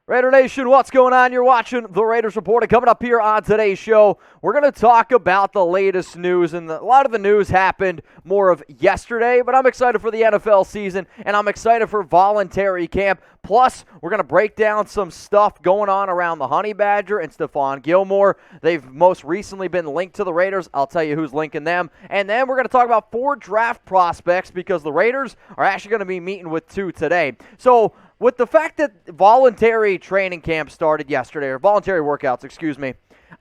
Raider Nation, what's going on? You're watching the Raiders Report. And coming up here on today's show, we're going to talk about the latest news. And a lot of the news happened more of yesterday, but I'm excited for the NFL season, and I'm excited for voluntary camp. Plus, we're going to break down some stuff going on around the Honey Badger and Stephon Gilmore. They've most recently been linked to the Raiders. I'll tell you who's linking them. And then we're going to talk about 4 draft prospects because the Raiders are actually going to be meeting with 2 today. So, with the fact that voluntary training camp started yesterday, or voluntary workouts, excuse me,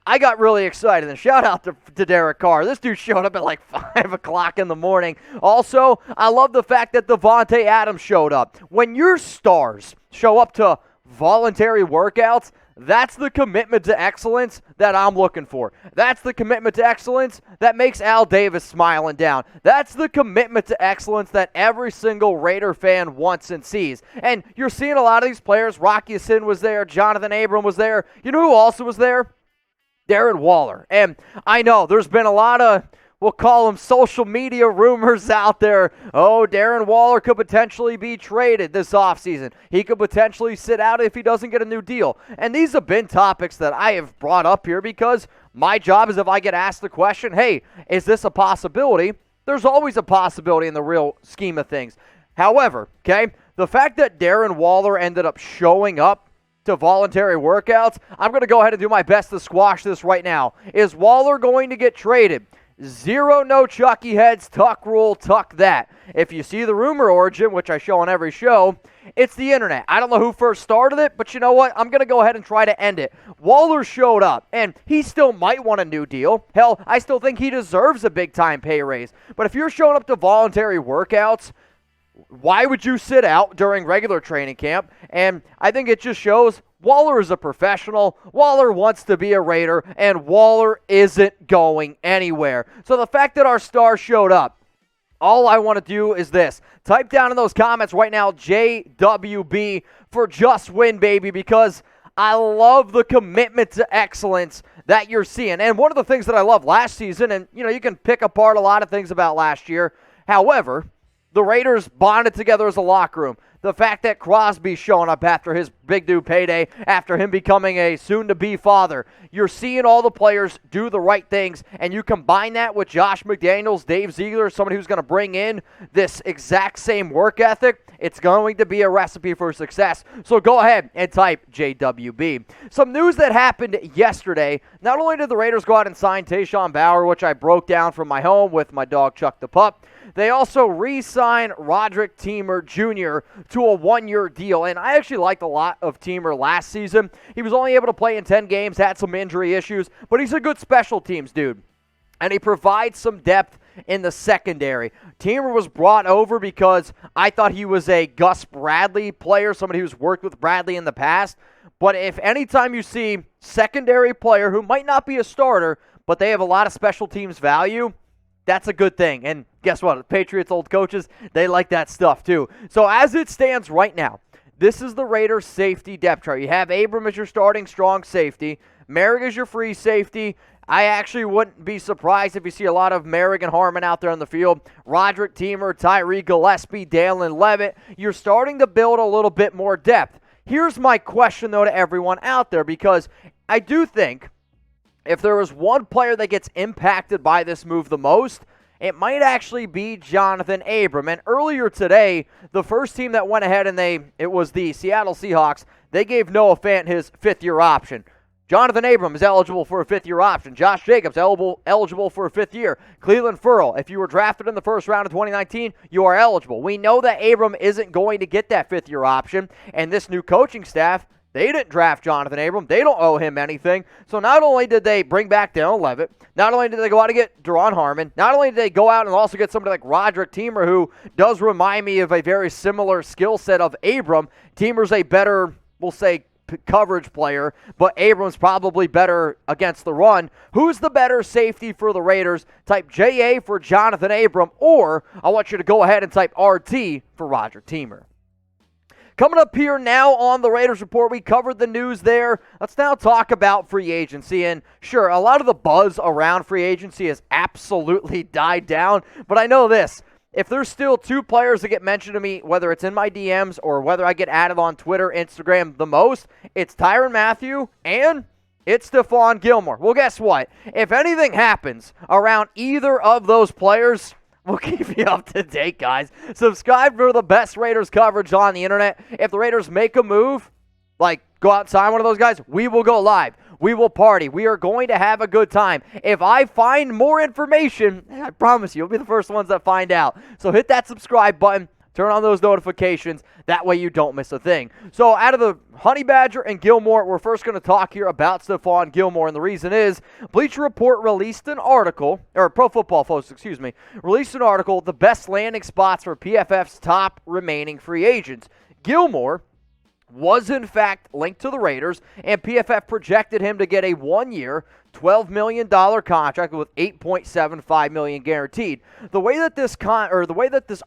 I got really excited. And shout out to Derek Carr. This dude showed up at like 5 o'clock in the morning. Also, I love the fact that Devontae Adams showed up. When your stars show up to voluntary workouts, that's the commitment to excellence that I'm looking for. That's the commitment to excellence that makes Al Davis smiling down. That's the commitment to excellence that every single Raider fan wants and sees. And you're seeing a lot of these players. Rocky Sin was there. Jonathan Abram was there. You know who also was there? Darren Waller. And I know there's been a lot of, we'll call them social media rumors out there. Oh, Darren Waller could potentially be traded this offseason. He could potentially sit out if he doesn't get a new deal. And these have been topics that I have brought up here because my job is, if I get asked the question, hey, is this a possibility? There's always a possibility in the real scheme of things. However, okay, the fact that Darren Waller ended up showing up to voluntary workouts, I'm going to go ahead and do my best to squash this right now. Is Waller going to get traded? 0 no Chucky heads, tuck rule, tuck that. If you see the rumor origin, which I show on every show, it's the internet. I don't know who first started it, but you know what? I'm going to go ahead and try to end it. Waller showed up, and he still might want a new deal. Hell, I still think he deserves a big-time pay raise. But if you're showing up to voluntary workouts, why would you sit out during regular training camp? And I think it just shows Waller is a professional, Waller wants to be a Raider, and Waller isn't going anywhere. So the fact that our star showed up, all I want to do is this. Type down in those comments right now, JWB for Just Win, baby, because I love the commitment to excellence that you're seeing. And one of the things that I loved last season, and you can pick apart a lot of things about last year, however, the Raiders bonded together as a locker room. The fact that Crosby's showing up after his big due payday, after him becoming a soon-to-be father. You're seeing all the players do the right things, and you combine that with Josh McDaniels, Dave Ziegler, somebody who's going to bring in this exact same work ethic. It's going to be a recipe for success. So go ahead and type JWB. Some news that happened yesterday. Not only did the Raiders go out and sign Tashawn Bower, which I broke down from my home with my dog Chuck the Pup, they also re-signed Roderic Teamer Jr. to a 1-year deal. And I actually liked a lot of Teamer last season. He was only able to play in 10 games, had some injury issues, but he's a good special teams dude. And he provides some depth in the secondary. Teamer was brought over because I thought he was a Gus Bradley player, somebody who's worked with Bradley in the past. But if anytime you see secondary player who might not be a starter, but they have a lot of special teams value, that's a good thing. And guess what? The Patriots' old coaches, they like that stuff too. So as it stands right now, this is the Raiders' safety depth chart. You have Abram as your starting strong safety. Merrick is your free safety. I actually wouldn't be surprised if you see a lot of Merrick and Harmon out there on the field. Roderic Teamer, Tyree Gillespie, Dalen Levitt. You're starting to build a little bit more depth. Here's my question, though, to everyone out there, because I do think if there was one player that gets impacted by this move the most, it might actually be Jonathan Abram. And earlier today, the first team that went ahead and it was the Seattle Seahawks, they gave Noah Fant his 5th-year option. Jonathan Abram is eligible for a 5th-year option. Josh Jacobs eligible for a 5th year. Cleveland Ferrell, if you were drafted in the first round of 2019, you are eligible. We know that Abram isn't going to get that 5th-year option, and this new coaching staff, they didn't draft Jonathan Abram. They don't owe him anything. So not only did they bring back Dalen Levitt, not only did they go out and get Daron Harmon, not only did they go out and also get somebody like Roderic Teamer, who does remind me of a very similar skill set of Abram. Teamer's a better, we'll say, coverage player, but Abram's probably better against the run. Who's the better safety for the Raiders? Type JA for Jonathan Abram, or I want you to go ahead and type RT for Roderic Teamer. Coming up here now on the Raiders Report, we covered the news there. Let's now talk about free agency. And sure, a lot of the buzz around free agency has absolutely died down, but I know this. if there's still two players that get mentioned to me, whether it's in my DMs or whether I get added on Twitter, Instagram the most, it's Tyrann Mathieuu and it's Stephon Gilmore. Well, guess what? If anything happens around either of those players, we'll keep you up to date, guys. Subscribe for the best Raiders coverage on the internet. If the Raiders make a move, like go out and sign one of those guys, we will go live. We will party. We are going to have a good time. If I find more information, I promise you, you'll be the first ones that find out. So hit that subscribe button. Turn on those notifications. That way you don't miss a thing. So out of the Honey Badger and Gilmore, we're first going to talk here about Stephon Gilmore. And the reason is Bleacher Report released an article, or Pro Football Focus, released an article, the best landing spots for PFF's top remaining free agents. Gilmore was in fact linked to the Raiders, and PFF projected him to get a 1-year, $12 million contract with $8.75 million guaranteed. The way that this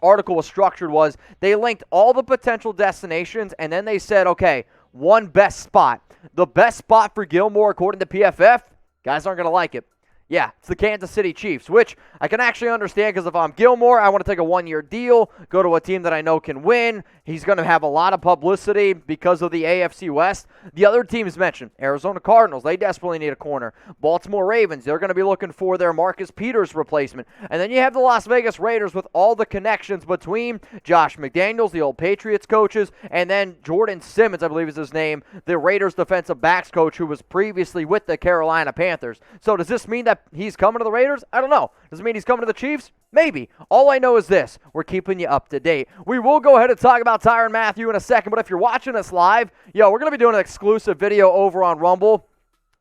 article was structured was they linked all the potential destinations, and then they said, okay, one best spot. The best spot for Gilmore, according to PFF, guys aren't going to like it. Yeah, it's the Kansas City Chiefs, which I can actually understand because if I'm Gilmore, I want to take a 1-year deal, go to a team that I know can win. He's going to have a lot of publicity because of the AFC West. The other teams mentioned, Arizona Cardinals, they desperately need a corner. Baltimore Ravens, they're going to be looking for their Marcus Peters replacement. And then you have the Las Vegas Raiders with all the connections between Josh McDaniels, the old Patriots coaches, and then Jordan Simmons, I believe is his name, the Raiders defensive backs coach who was previously with the Carolina Panthers. So does this mean that he's coming to the Raiders? I don't know. Does it mean he's coming to the Chiefs? Maybe. All I know is this. We're keeping you up to date. We will go ahead and talk about Tyrann Mathieuu in a second, but if you're watching us live, we're going to be doing an exclusive video over on Rumble.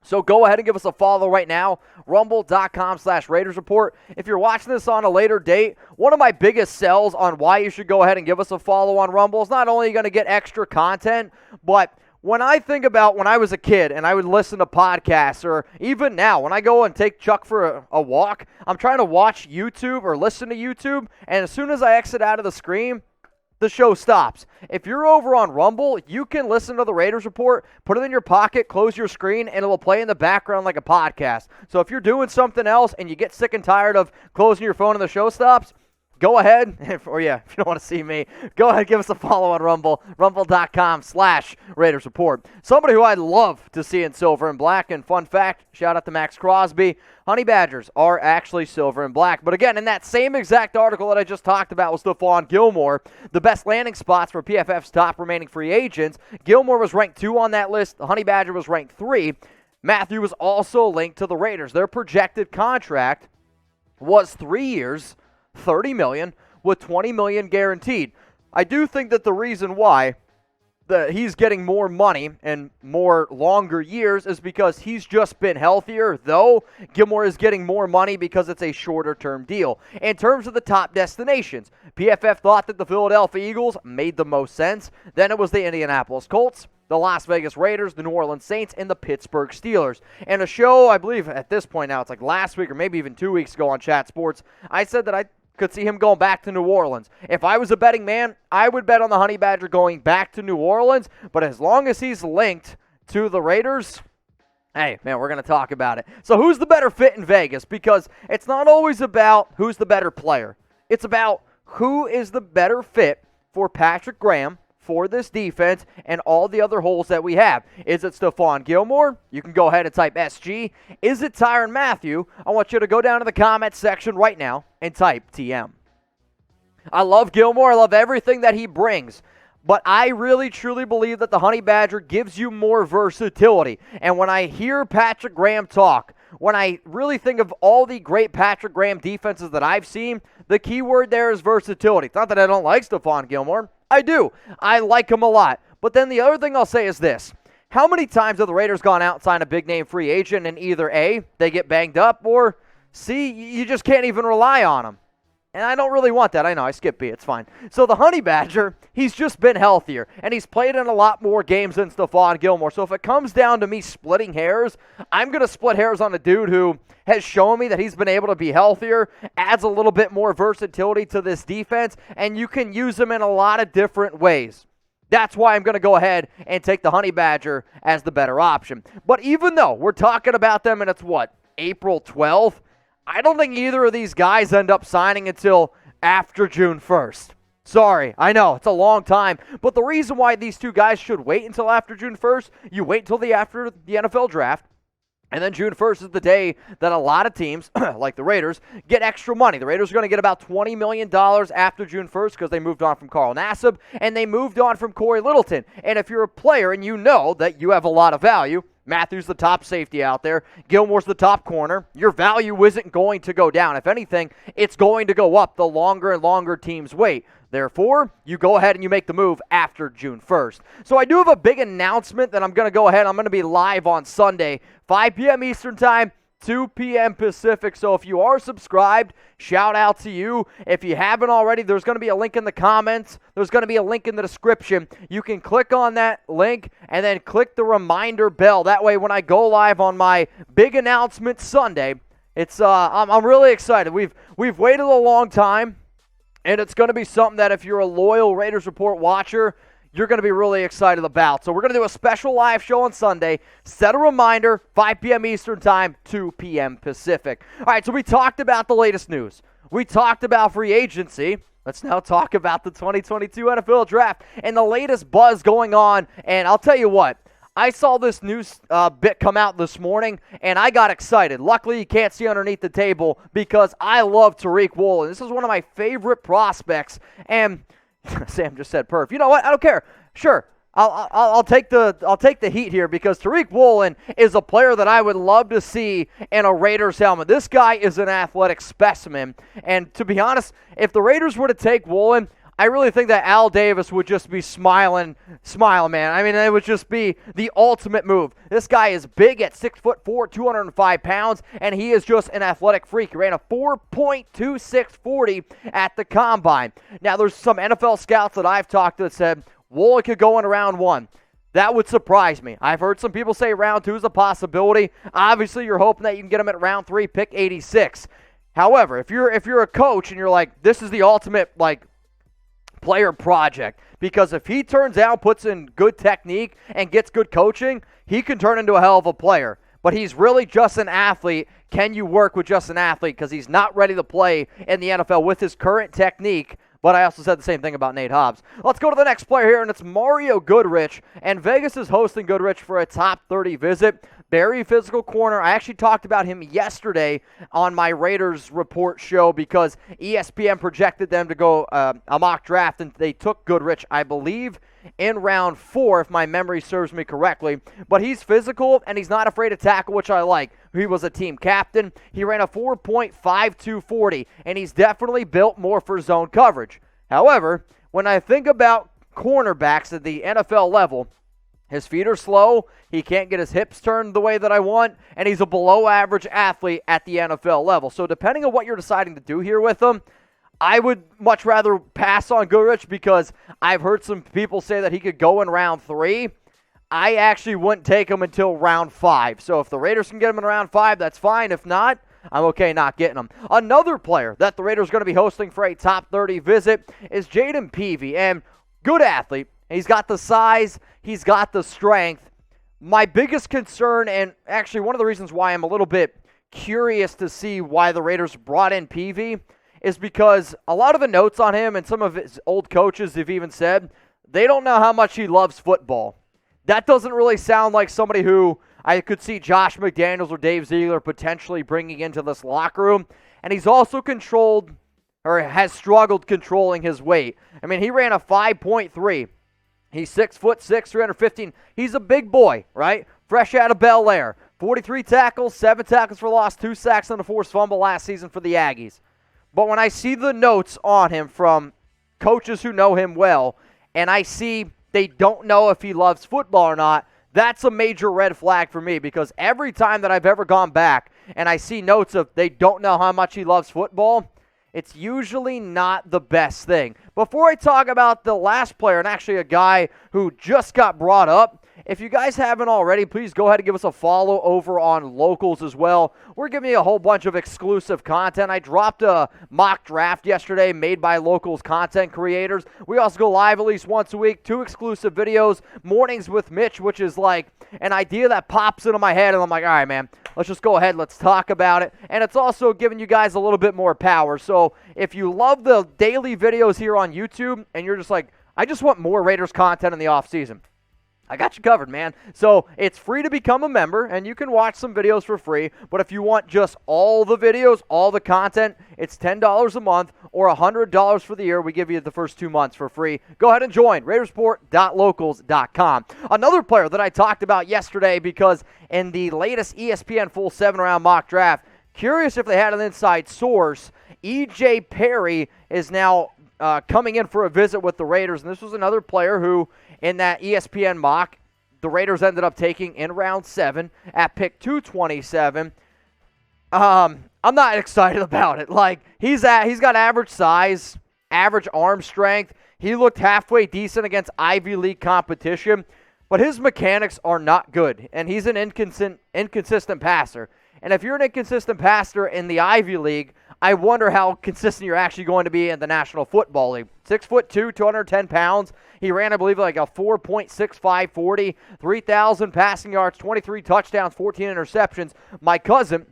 So go ahead and give us a follow right now, rumble.com/Raiders Report. If you're watching this on a later date, one of my biggest sells on why you should go ahead and give us a follow on Rumble is not only going to get extra content, but when I think about when I was a kid and I would listen to podcasts, or even now when I go and take Chuck for a walk, I'm trying to watch YouTube or listen to YouTube, and as soon as I exit out of the screen, the show stops. If you're over on Rumble, you can listen to the Raiders Report, put it in your pocket, close your screen, and it will play in the background like a podcast. So if you're doing something else and you get sick and tired of closing your phone and the show stops, go ahead, if you don't want to see me, go ahead and give us a follow on Rumble, rumble.com/Raiders Report. Somebody who I'd love to see in silver and black, and fun fact, shout out to Max Crosby, Honey Badgers are actually silver and black. But again, in that same exact article that I just talked about with Stephon Gilmore, the best landing spots for PFF's top remaining free agents, Gilmore was ranked 2 on that list, the Honey Badger was ranked 3. Mathieuu was also linked to the Raiders. Their projected contract was 3 years, $30 million with $20 million guaranteed. I do think that the reason why he's getting more money and more longer years is because he's just been healthier, though Gilmore is getting more money because it's a shorter term deal. In terms of the top destinations, PFF thought that the Philadelphia Eagles made the most sense. Then it was the Indianapolis Colts, the Las Vegas Raiders, the New Orleans Saints, and the Pittsburgh Steelers. And a show, I believe at this point now, it's like last week or maybe even 2 weeks ago on Chat Sports, I said that I could see him going back to New Orleans. If I was a betting man, I would bet on the Honey Badger going back to New Orleans, but as long as he's linked to the Raiders, hey, man, we're going to talk about it. So who's the better fit in Vegas? Because it's not always about who's the better player. It's about who is the better fit for Patrick Graham, for this defense, and all the other holes that we have. Is it Stephon Gilmore? You can go ahead and type SG. Is it Tyrann Mathieuu? I want you to go down to the comments section right now and type TM. I love Gilmore. I love everything that he brings. But I really, truly believe that the Honey Badger gives you more versatility. And when I hear Patrick Graham talk, when I really think of all the great Patrick Graham defenses that I've seen, the key word there is versatility. It's not that I don't like Stephon Gilmore. I do. I like him a lot. But then the other thing I'll say is this. How many times have the Raiders gone out and signed a big-name free agent and either A, they get banged up, or C, you just can't even rely on them? And I don't really want that. I know, I skipped B. It's fine. So the Honey Badger, he's just been healthier, and he's played in a lot more games than Stephon Gilmore. So if it comes down to me splitting hairs, I'm going to split hairs on a dude who has shown me that he's been able to be healthier, adds a little bit more versatility to this defense, and you can use him in a lot of different ways. That's why I'm going to go ahead and take the Honey Badger as the better option. But even though we're talking about them and it's April 12th, I don't think either of these guys end up signing until after June 1st. Sorry, I know, it's a long time, but the reason why these two guys should wait until after June 1st, you wait until after the NFL draft, and then June 1st is the day that a lot of teams, like the Raiders, get extra money. The Raiders are going to get about $20 million after June 1st because they moved on from Carl Nassib, and they moved on from Corey Littleton. And if you're a player and you know that you have a lot of value, Mathieou's the top safety out there, Gilmore's the top corner, your value isn't going to go down. If anything, it's going to go up the longer and longer teams wait. Therefore, you go ahead and you make the move after June 1st. So I do have a big announcement that I'm going to go ahead. I'm going to be live on Sunday, 5 p.m. Eastern Time, 2 p.m. Pacific. So if you are subscribed, shout out to you. If you haven't already, there's going to be a link in the comments. There's going to be a link in the description. You can click on that link and then click the reminder bell. That way when I go live on my big announcement Sunday, it's I'm really excited. We've waited a long time. And it's going to be something that if you're a loyal Raiders Report watcher, you're going to be really excited about. So we're going to do a special live show on Sunday. Set a reminder, 5 p.m. Eastern Time, 2 p.m. Pacific. All right, so we talked about the latest news. We talked about free agency. Let's now talk about the 2022 NFL Draft and the latest buzz going on. And I'll tell you what. I saw this news bit come out this morning, and I got excited. Luckily, you can't see underneath the table because I love Tariq Woolen. This is one of my favorite prospects, and Sam just said perf. You know what? I don't care. Sure, I'll take the heat here because Tariq Woolen is a player that I would love to see in a Raiders helmet. This guy is an athletic specimen, and to be honest, if the Raiders were to take Woolen, I really think that Al Davis would just be smiling, man. I mean, it would just be the ultimate move. This guy is big at 6'4", 205 pounds, and he is just an athletic freak. He ran a 4.2640 at the combine. Now, there's some NFL scouts that I've talked to that said Woolen could go in round 1. That would surprise me. I've heard some people say round 2 is a possibility. Obviously, you're hoping that you can get him at round 3, pick 86. However, if you're a coach and you're like, this is the ultimate player project, because if he turns out, puts in good technique and gets good coaching, he can turn into a hell of a player. But he's really just an athlete. Can you work with just an athlete? Because he's not ready to play in the NFL with his current technique. But I also said the same thing about Nate Hobbs. Let's go to the next player here, and it's Mario Goodrich. And Vegas is hosting Goodrich for a top 30 visit. Very physical corner. I actually talked about him yesterday on my Raiders Report show because ESPN projected them to go a mock draft, and they took Goodrich, I believe, in round 4, if my memory serves me correctly. But he's physical, and he's not afraid to tackle, which I like. He was a team captain. He ran a 4.5240, and he's definitely built more for zone coverage. However, when I think about cornerbacks at the NFL level, his feet are slow, he can't get his hips turned the way that I want, and he's a below-average athlete at the NFL level. So depending on what you're deciding to do here with him, I would much rather pass on Goodrich because I've heard some people say that he could go in round 3. I actually wouldn't take him until round 5. So if the Raiders can get him in round 5, that's fine. If not, I'm okay not getting him. Another player that the Raiders are going to be hosting for a top 30 visit is Jayden Peevy, and good athlete. He's got the size. He's got the strength. My biggest concern, and actually one of the reasons why I'm a little bit curious to see why the Raiders brought in Peevy, is because a lot of the notes on him and some of his old coaches have even said they don't know how much he loves football. That doesn't really sound like somebody who I could see Josh McDaniels or Dave Ziegler potentially bringing into this locker room. And he's also controlled, or has struggled controlling his weight. I mean, he ran a 5.3. He's 6'6", 315. He's a big boy, right? Fresh out of Bel Air. 43 tackles, 7 tackles for loss, 2 sacks and a forced fumble last season for the Aggies. But when I see the notes on him from coaches who know him well, and I see they don't know if he loves football or not, that's a major red flag for me, because every time that I've ever gone back and I see notes of they don't know how much he loves football, it's usually not the best thing. Before I talk about the last player, and actually a guy who just got brought up, if you guys haven't already, please go ahead and give us a follow over on Locals as well. We're giving you a whole bunch of exclusive content. I dropped a mock draft yesterday made by Locals content creators. We also go live at least once a week, 2 exclusive videos, Mornings with Mitch, which is like an idea that pops into my head, and I'm like, all right, man, let's just go ahead, let's talk about it. And it's also giving you guys a little bit more power. So if you love the daily videos here on YouTube and you're just like, I just want more Raiders content in the offseason, I got you covered, man. So it's free to become a member, and you can watch some videos for free. But if you want just all the videos, all the content, it's $10 a month or $100 for the year. We give you the first 2 months for free. Go ahead and join, RaidersReport.locals.com. Another player that I talked about yesterday, because in the latest ESPN full 7-round mock draft, curious if they had an inside source, E.J. Perry is now coming in for a visit with the Raiders, and this was another player who, in that ESPN mock, the Raiders ended up taking in round 7 at pick 227. I'm not excited about it. Like, he's got average size, average arm strength. He looked halfway decent against Ivy League competition, but his mechanics are not good, and he's an inconsistent passer. And if you're an inconsistent passer in the Ivy League, I wonder how consistent you're actually going to be in the National Football League. 6'2", 210 pounds. He ran, I believe, like a 4.65 40, 3,000 passing yards, 23 touchdowns, 14 interceptions. My cousin,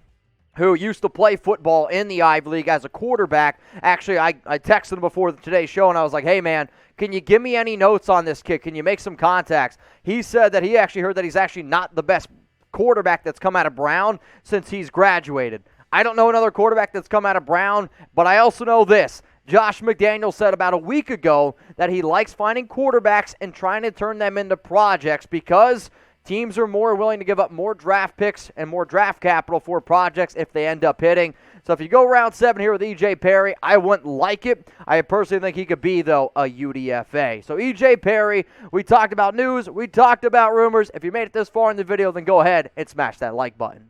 who used to play football in the Ivy League as a quarterback, actually, I texted him before today's show, and I was like, hey, man, can you give me any notes on this kid? Can you make some contacts? He said that he actually heard that he's actually not the best quarterback that's come out of Brown since he's graduated. I don't know another quarterback that's come out of Brown, but I also know this. Josh McDaniels said about a week ago that he likes finding quarterbacks and trying to turn them into projects because teams are more willing to give up more draft picks and more draft capital for projects if they end up hitting. So if you go round 7 here with E.J. Perry, I wouldn't like it. I personally think he could be, though, a UDFA. So E.J. Perry, we talked about news, we talked about rumors. If you made it this far in the video, then go ahead and smash that like button.